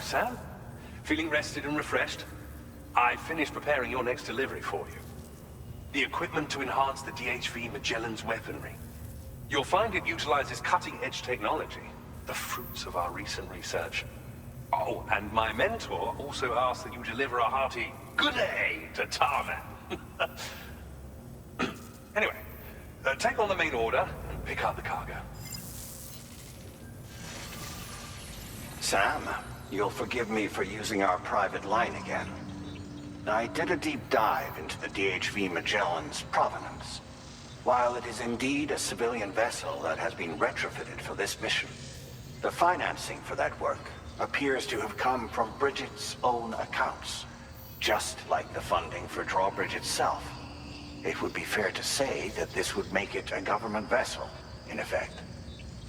Sam. Feeling rested and refreshed? I finished preparing your next delivery for you. The equipment to enhance the DHV Magellan's weaponry. You'll find it utilizes cutting-edge technology, the fruits of our recent research. Oh, and my mentor also asked that you deliver a hearty good day to Tarman. Anyway, take on the main order and pick up the cargo. Sam, you'll forgive me for using our private line again. I did a deep dive into the DHV Magellan's provenance. While it is indeed a civilian vessel that has been retrofitted for this mission, the financing for that work appears to have come from Bridget's own accounts, just like the funding for Drawbridge itself. It would be fair to say that this would make it a government vessel, in effect.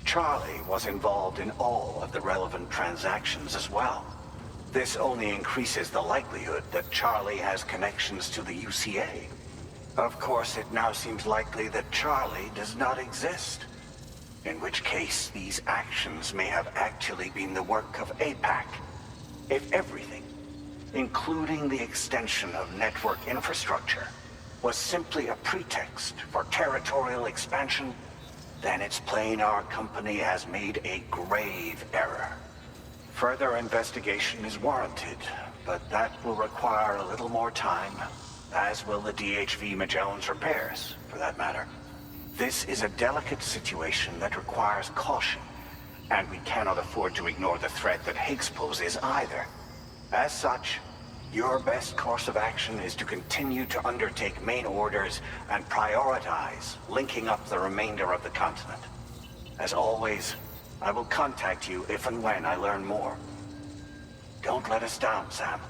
Charlie was involved in all of the relevant transactions as well. This only increases the likelihood that Charlie has connections to the UCA. Of course, it now seems likely that Charlie does not exist. In which case, these actions may have actually been the work of APAC. If everything, including the extension of network infrastructure, was simply a pretext for territorial expansion, then it's plain our company has made a grave error. Further investigation is warranted, but that will require a little more time, as will the DHV Magellan's repairs, for that matter. This is a delicate situation that requires caution, and we cannot afford to ignore the threat that Higgs poses either. As such, your best course of action is to continue to undertake main orders and prioritize linking up the remainder of the continent. As always, I will contact you if and when I learn more. Don't let us down, Sam.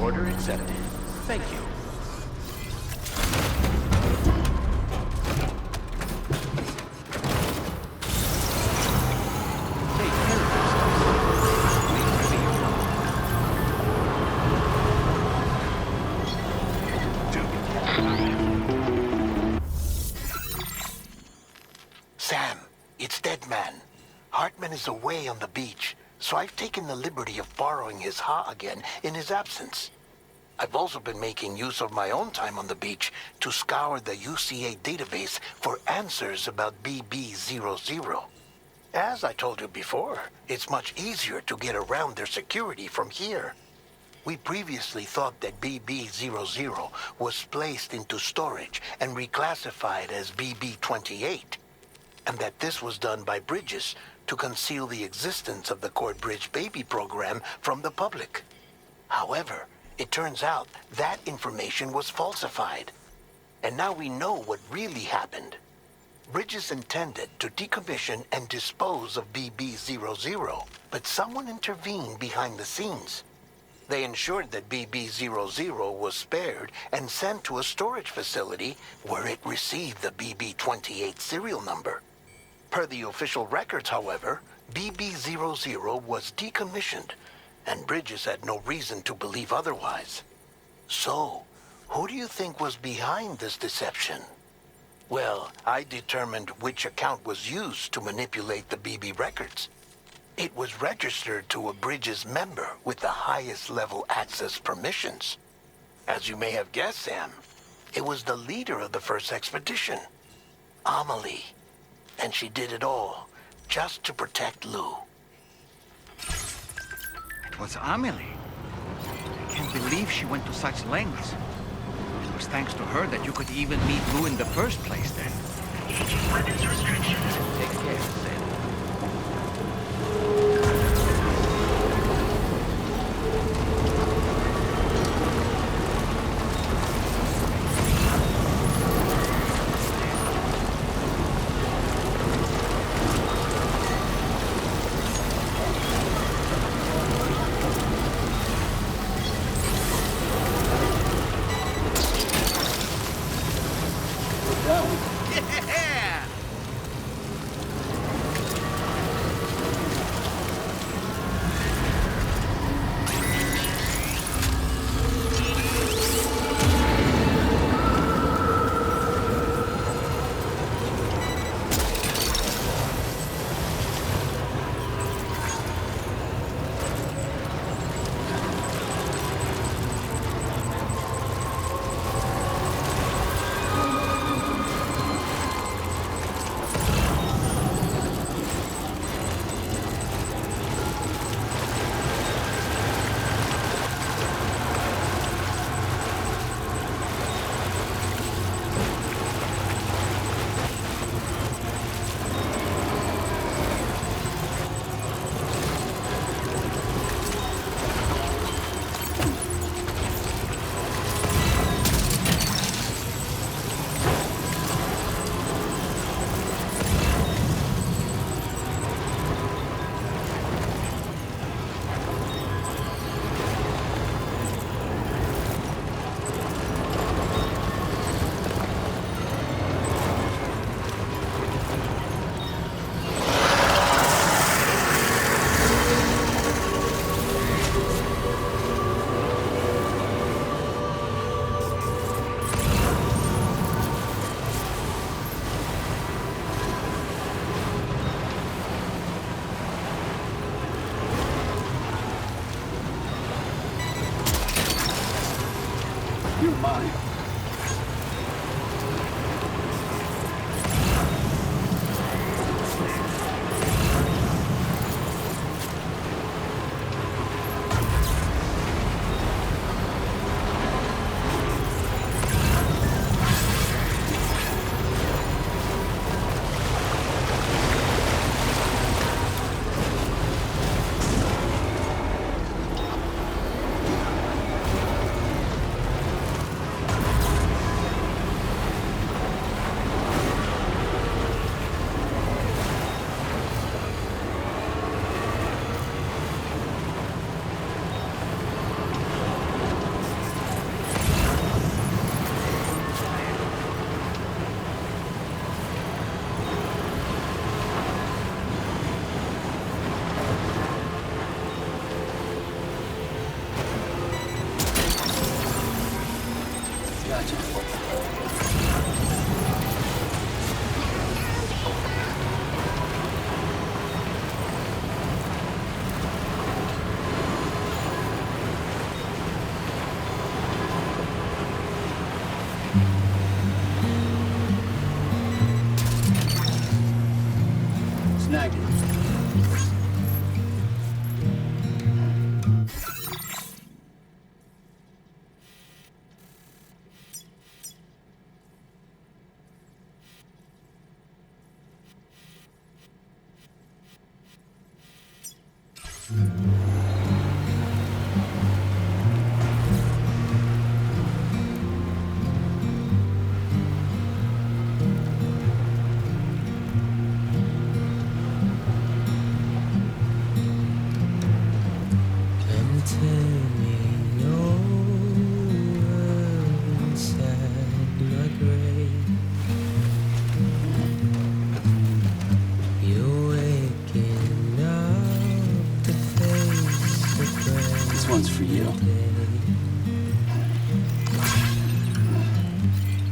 Order accepted. Thank you. Take care of yourselves. Wait for your call. Sam, it's Deadman. Hartman is away on the beach, so I've taken the liberty of borrowing his Ha again in his absence. I've also been making use of my own time on the beach to scour the UCA database for answers about BB00. As I told you before, it's much easier to get around their security from here. We previously thought that BB00 was placed into storage and reclassified as BB28, and that this was done by Bridges to conceal the existence of the Cord Bridge Baby program from the public. However, It turns out that information was falsified. And now we know what really happened. Bridges intended to decommission and dispose of BB-00, but someone intervened behind the scenes. They ensured that BB-00 was spared and sent to a storage facility where it received the BB-28 serial number. Per the official records, however, BB-00 was decommissioned, and Bridges had no reason to believe otherwise. So, who do you think was behind this deception? Well, I determined which account was used to manipulate the BB records. It was registered to a Bridges member with the highest level access permissions. As you may have guessed, Sam, it was the leader of the first expedition, Amelie. And she did it all just to protect Lou. It was Amelie. I can't believe she went to such lengths. It was thanks to her that you could even meet Lou in the first place then. Engaging weapons restrictions. Take care, Sam. Yeah! You're mine. Snagged it.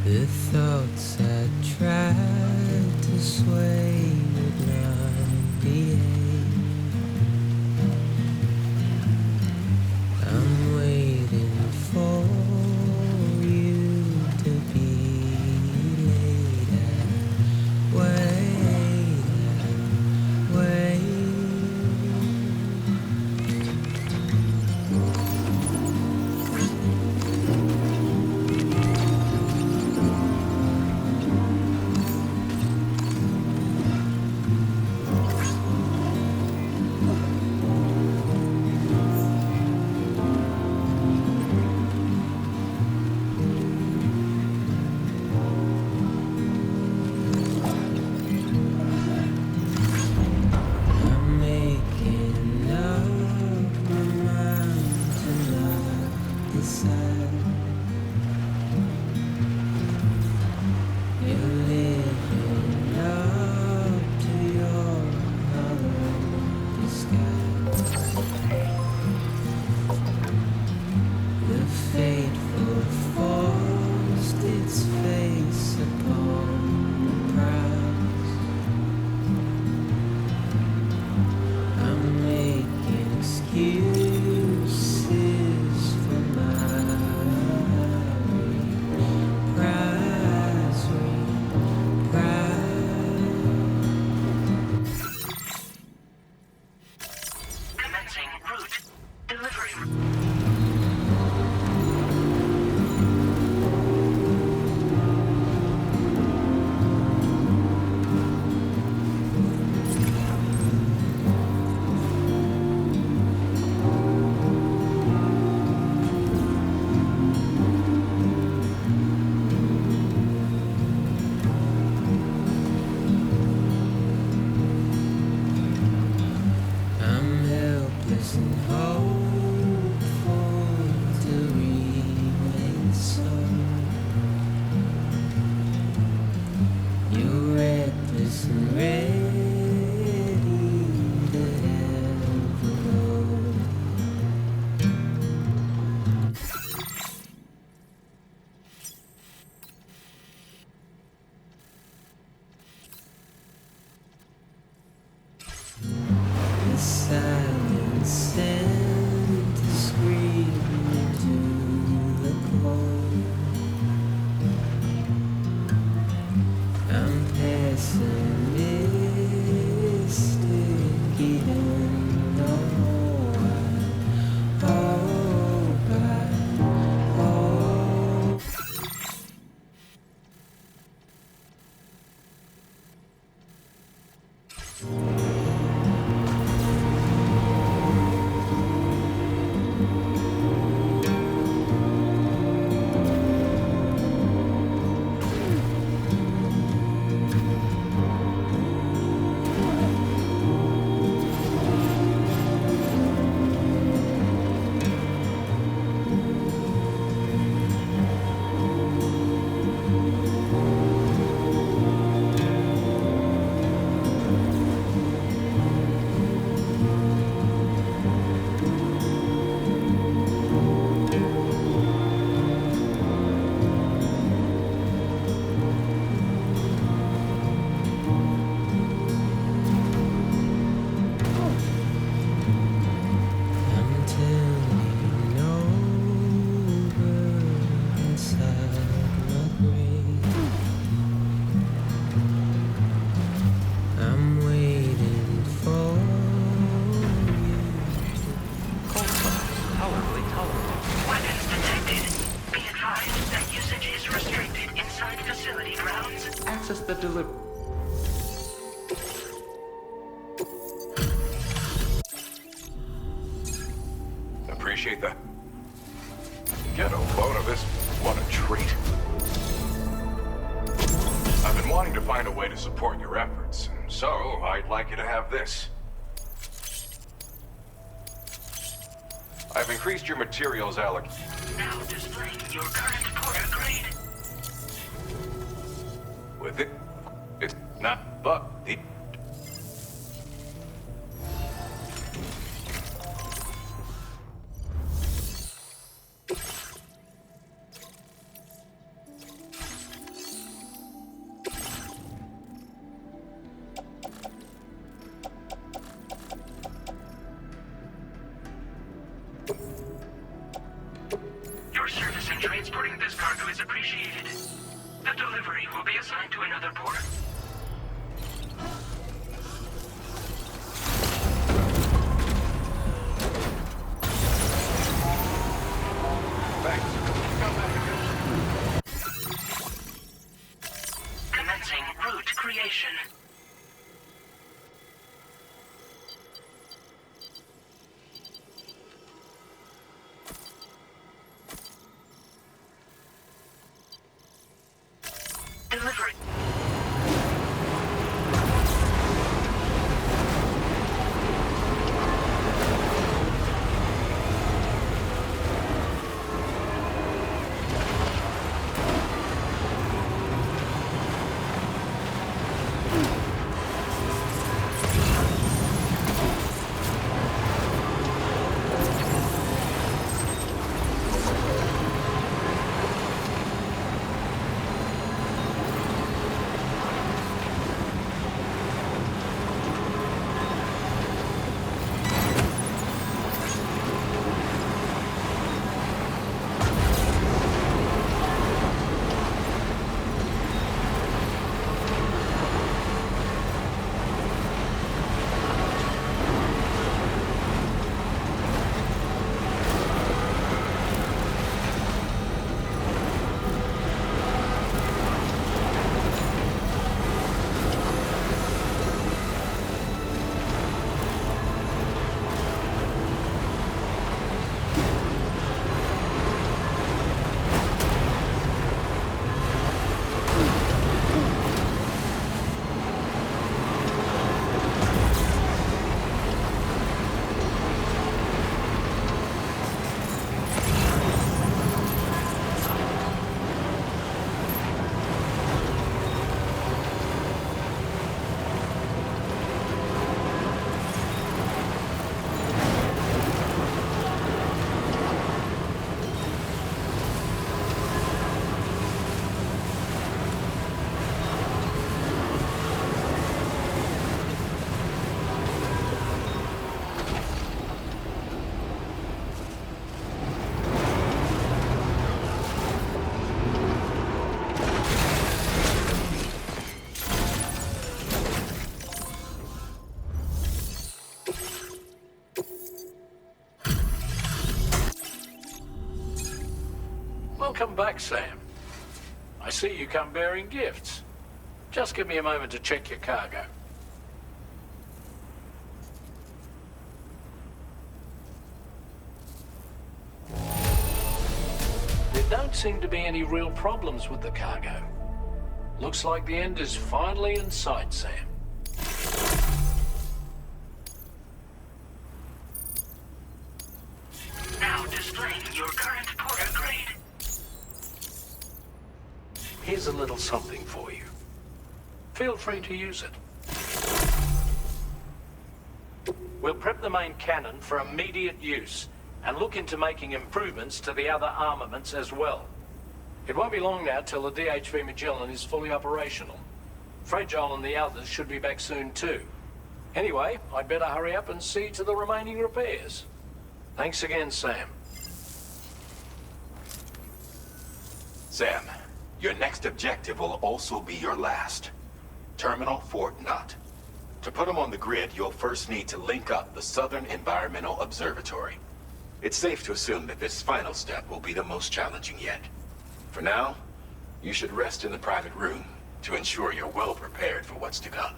The thoughts I tried to sway would not behave. I'm waiting for you to be later. Wait, wait. I'm making up my mind to not decide. You're living up to your hollow disguise. The fateful forced its face upon the prize. I'm making excuses for my reprise, reprise. Commencing route. Delivery. I'm helpless and hopeful to remain so. You're reckless and ready to ever go. The silence sent a scream into the cold. I'm pessimistic, even though I hope I hope. I'm turning over inside my grave. I'm waiting for you. Weapons detected. Be advised that usage is restricted inside facility grounds. Access the delivery. Appreciate that. Get a load of this. What a treat. I've been wanting to find a way to support your efforts, so I'd like you to have this. I've increased your materials allocation. Now displaying your current porter grade. With it, it's not but the... Your service in transporting this cargo is appreciated. The delivery will be assigned to another port. Commencing route creation. Delivery. Welcome back, Sam. I see you come bearing gifts. Just give me a moment to check your cargo. There don't seem to be any real problems with the cargo. Looks like the end is finally in sight, Sam. Now displaying your current porter grade. Here's a little something for you. Feel free to use it. We'll prep the main cannon for immediate use and look into making improvements to the other armaments as well. It won't be long now till the DHV Magellan is fully operational. Fragile and the others should be back soon too. Anyway, I'd better hurry up and see to the remaining repairs. Thanks again, Sam. Sam, your next objective will also be your last. Terminal Fort Knott. To put them on the grid, you'll first need to link up the Southern Environmental Observatory. It's safe to assume that this final step will be the most challenging yet. For now, you should rest in the private room to ensure you're well prepared for what's to come.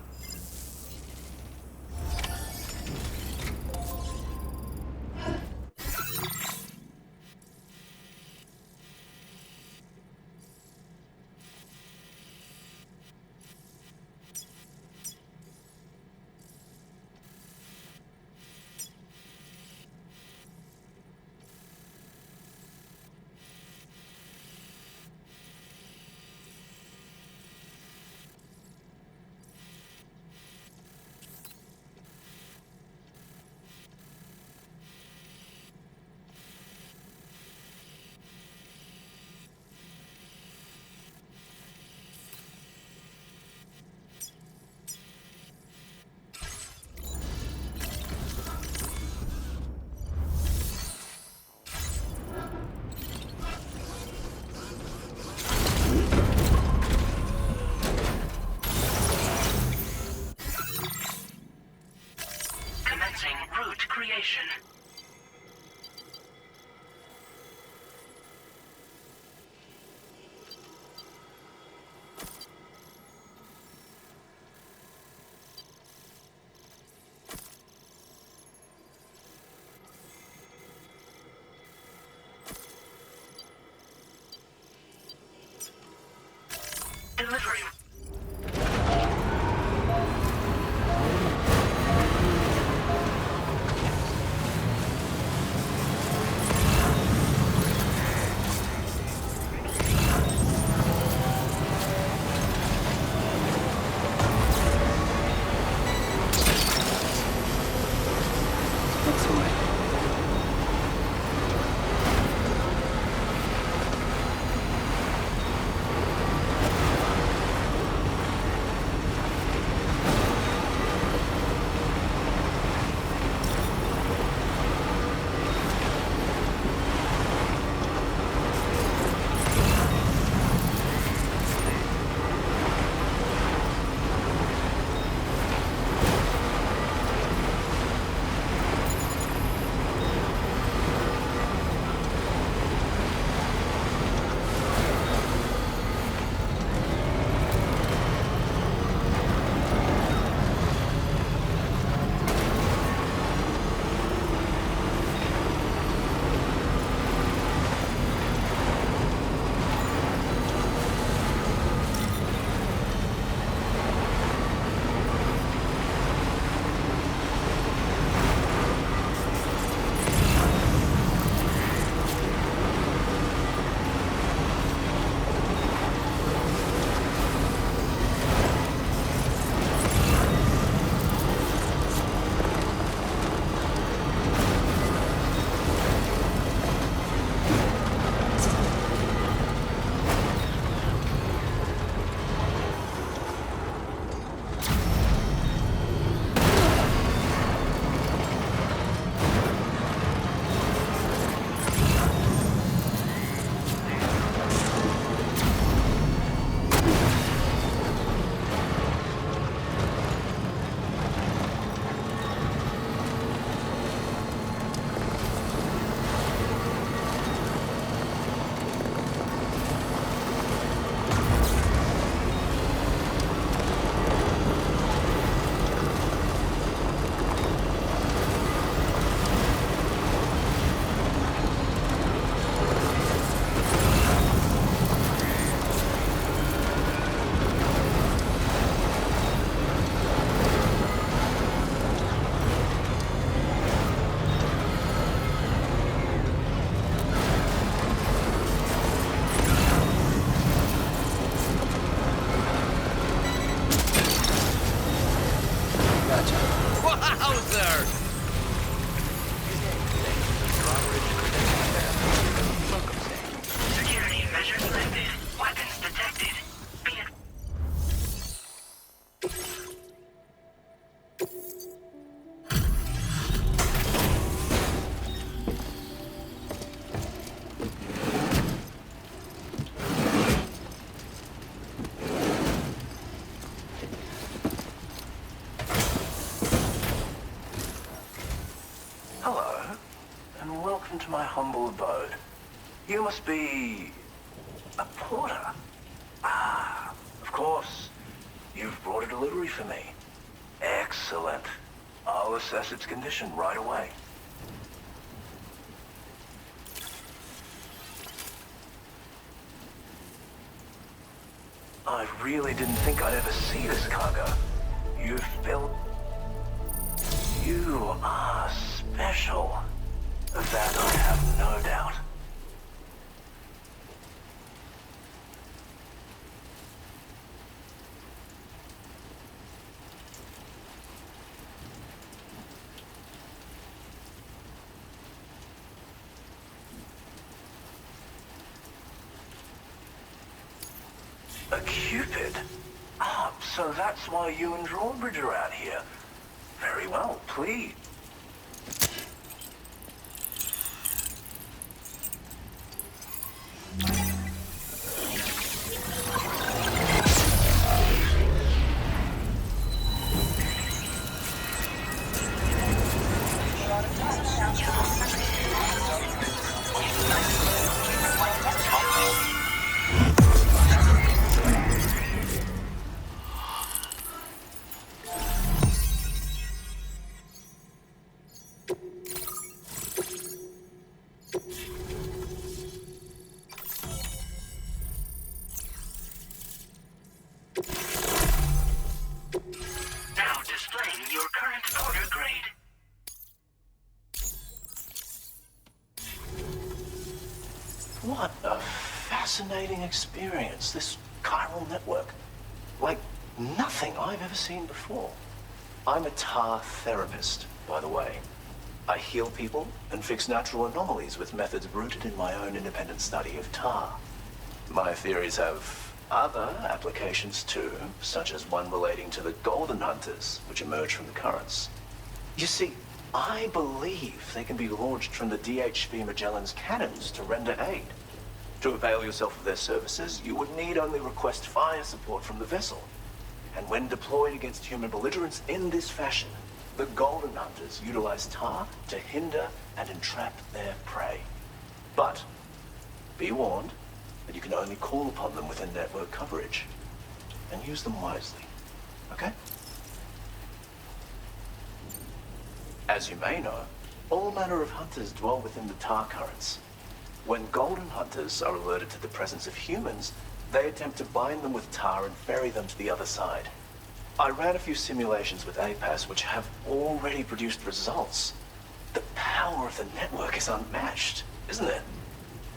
delivery. Wowzer! Security measures lifted. Weapons detected. Be it. Hello, and welcome to my humble abode. You must be a porter. Ah, of course. You've brought a delivery for me. Excellent. I'll assess its condition right away. I really didn't think I'd ever see this cargo. You've built... You are special. That I have no doubt. A Cupid? Ah, so that's why you and Drawbridge are out here. Very well, please. What a fascinating experience, this chiral network. Like nothing I've ever seen before. I'm a tar therapist, by the way. I heal people and fix natural anomalies with methods rooted in my own independent study of tar. My theories have other applications too, such as one relating to the golden hunters, which emerge from the currents. You see, I believe they can be launched from the DHV Magellan's cannons to render aid. To avail yourself of their services, you would need only request fire support from the vessel. And when deployed against human belligerents in this fashion, the golden hunters utilize tar to hinder and entrap their prey. But be warned that you can only call upon them within network coverage. And use them wisely, okay? As you may know, all manner of hunters dwell within the tar currents. When golden hunters are alerted to the presence of humans, they attempt to bind them with tar and ferry them to the other side. I ran a few simulations with APAS which have already produced results. The power of the network is unmatched, isn't it?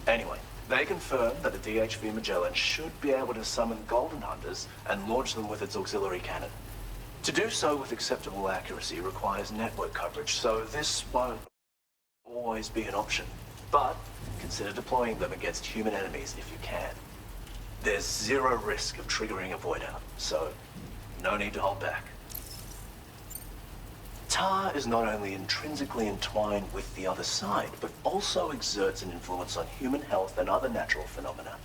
Anyway, they confirm that the DHV Magellan should be able to summon golden hunters and launch them with its auxiliary cannon. To do so with acceptable accuracy requires network coverage, so this won't always be an option. But consider deploying them against human enemies if you can. There's zero risk of triggering a void out, so no need to hold back. Tar is not only intrinsically entwined with the other side, but also exerts an influence on human health and other natural phenomena.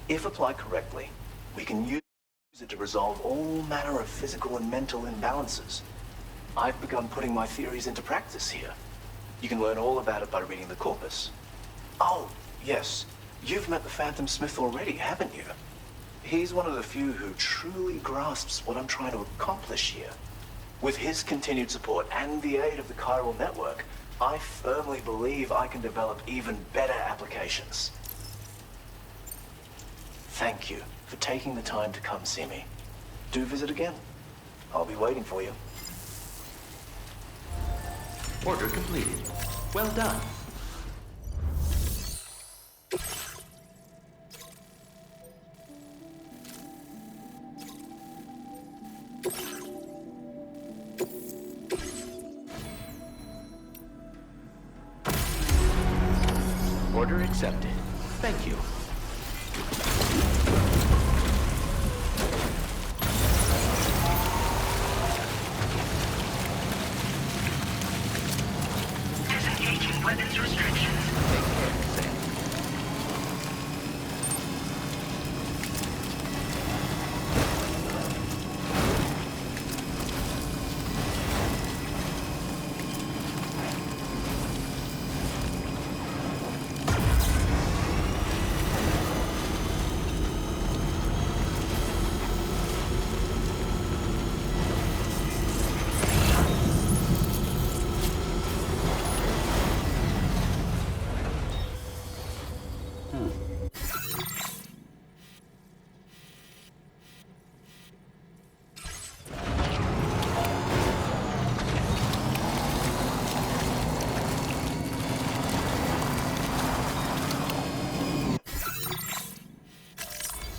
If applied correctly, we can use it to resolve all manner of physical and mental imbalances. I've begun putting my theories into practice here. You can learn all about it by reading the corpus. Oh, yes. You've met the Phantom Smith already, haven't you? He's one of the few who truly grasps what I'm trying to accomplish here. With his continued support and the aid of the chiral network, I firmly believe I can develop even better applications. Thank you for taking the time to come see me. Do visit again. I'll be waiting for you. Order completed. Well done. Order accepted. Thank you. Disengaging weapons restrictions. Take care, Sam.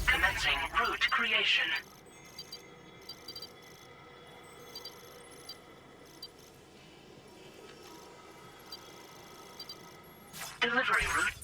Commencing route creation. Delivery route.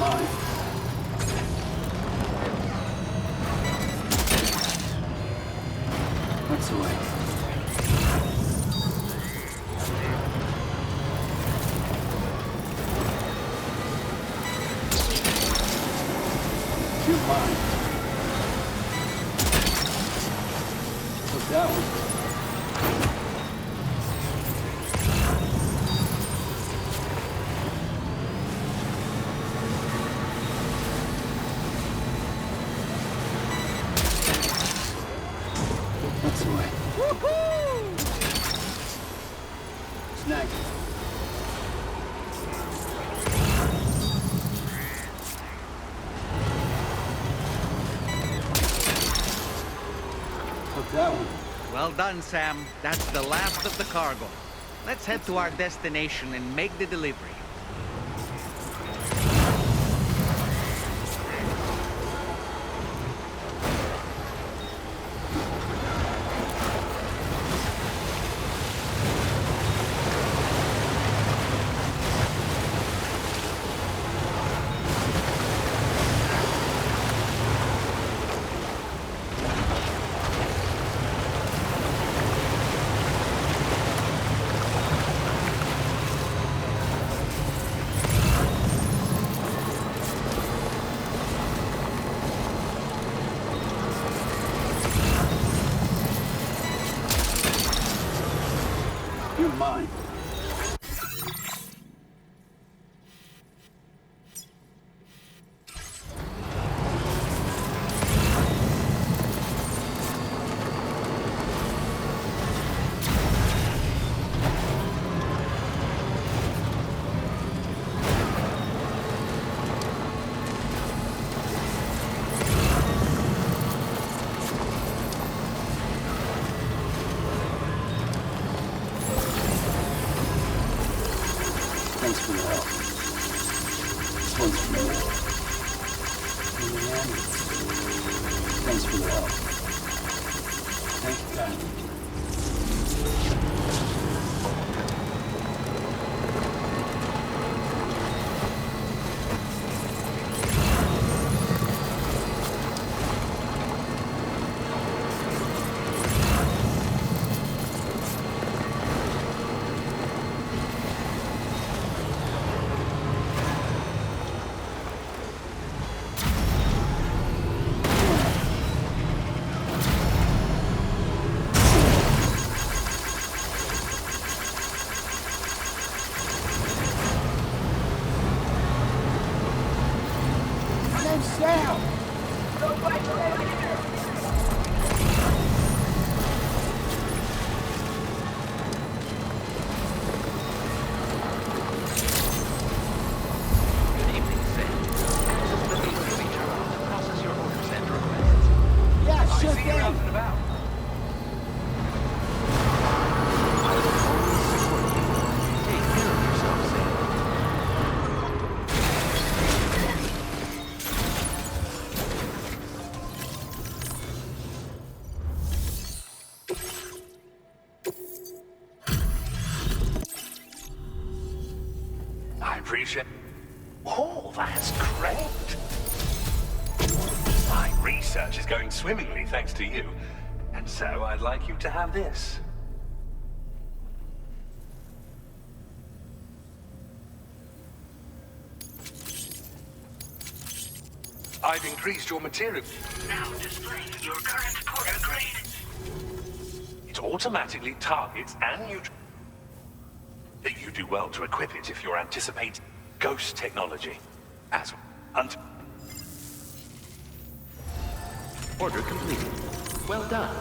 mine. That's the way. You're mine. Took that one. That's the way. Woohoo! Snag it. Took that one. Well done, Sam. That's the last of the cargo. Let's head to our destination and make the delivery. You're mine. Thanks for your help. This one's for you. In the end, thanks for your help. Thank you kindly. My name's Sam. Good evening, Sam. Access the data to be turned on to process your orders and requests. Yeah, sure I see you out thing. and about. Take care of yourself, Sam. I appreciate... Oh, that's great. My research is going swimmingly thanks to you. And so I'd like you to have this. I've increased your material. Now displaying your current porter grade. It automatically targets and neutral. You do well to equip it if you're anticipating ghost technology. As Order completed. Well done.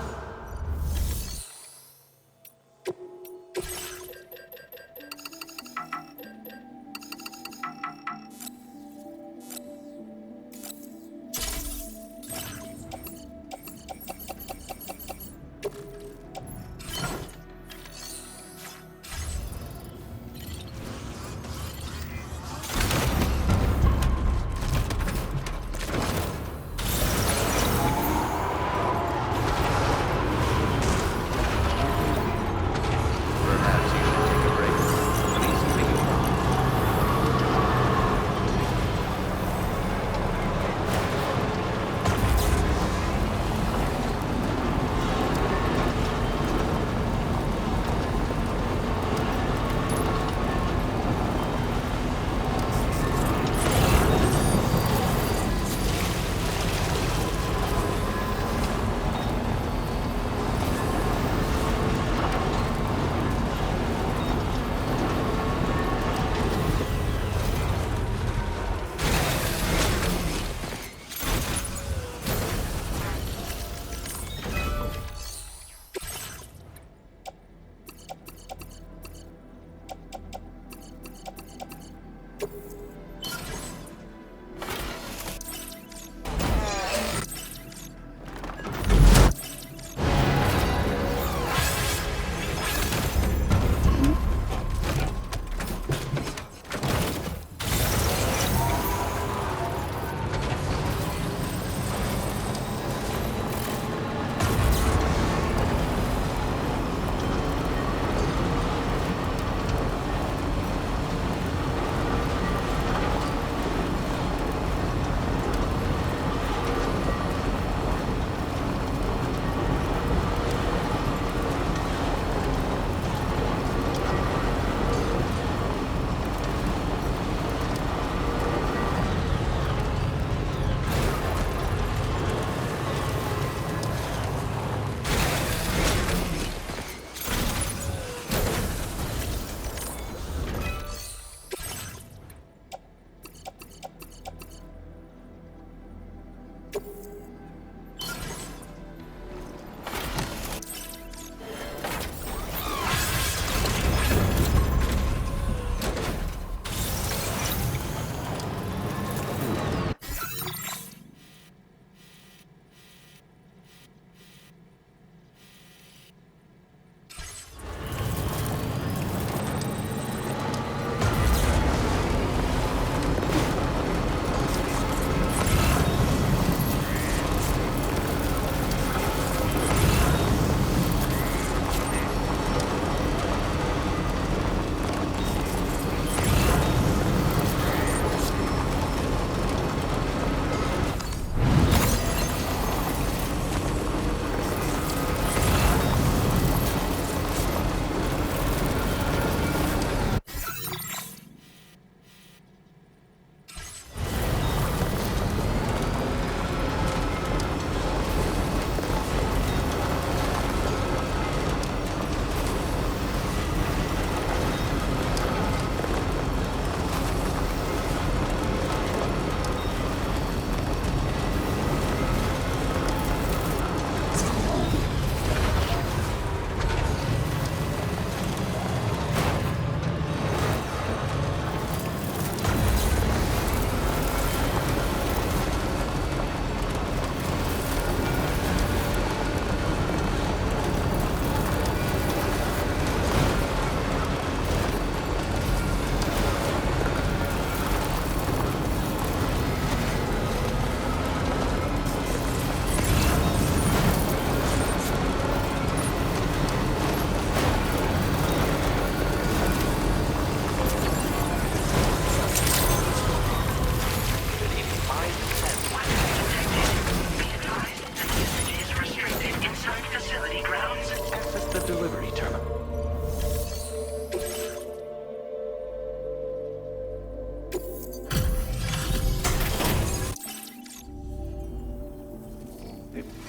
the delivery terminal.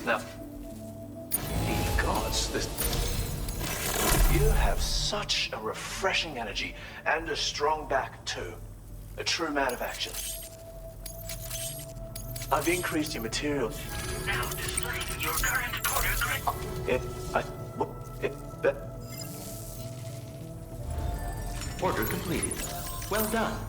Now, ye gods, this... You have such a refreshing energy, and a strong back, too. A true man of action. I've increased your material. Now displaying your current quarter grid. Order completed. Well done.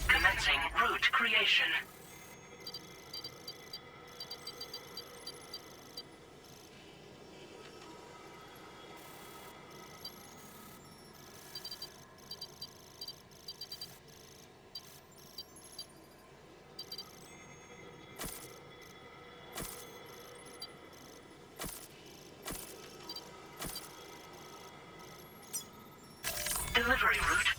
Commencing route creation. Delivery route